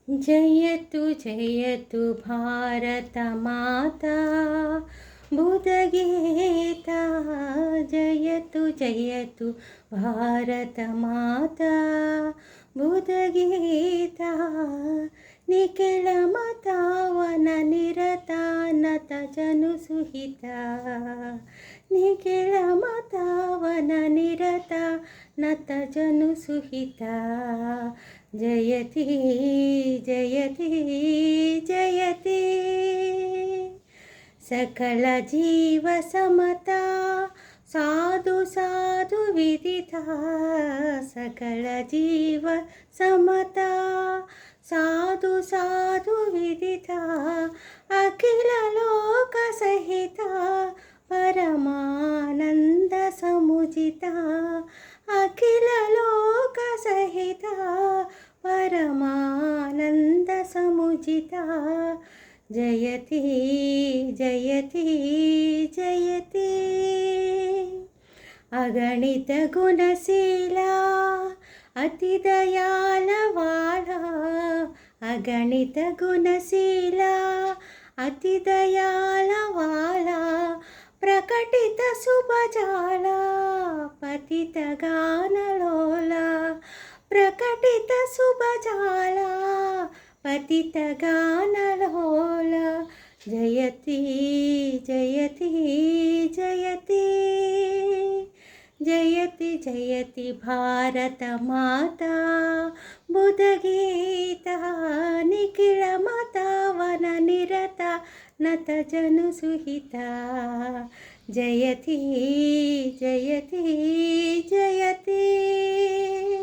जयतु जयतु भारतमाता बुधगीता। जयतु जयतु भारतमाता बुधगीता। निखिलमतावन निरता नत जनुसुहिता। निखिलमतावन निरता नत जनुसुहिता। जयति जयति जयति। सकल जीव समता साधु साधु विदिता। सकल जीव समता साधु साधु विदिता। अखिल लोक सहिता परमानंद समुचिता। अखिल लोक सहिता परमानंद समुचिता। जयति जयति जयति। अगणित गुणशीला अति दयालवाला। अगणित गुणशीला अति दयालवाला। प्रकटित शुभजाला पतित गानलोला। प्रकटित शुभजाला पतित गानलोला। जयति जयति जयति। जयति जयति भारत माता बुधगीता। निखिलमता वन निरता नत जनुसुहिता। जयति जयति जयति।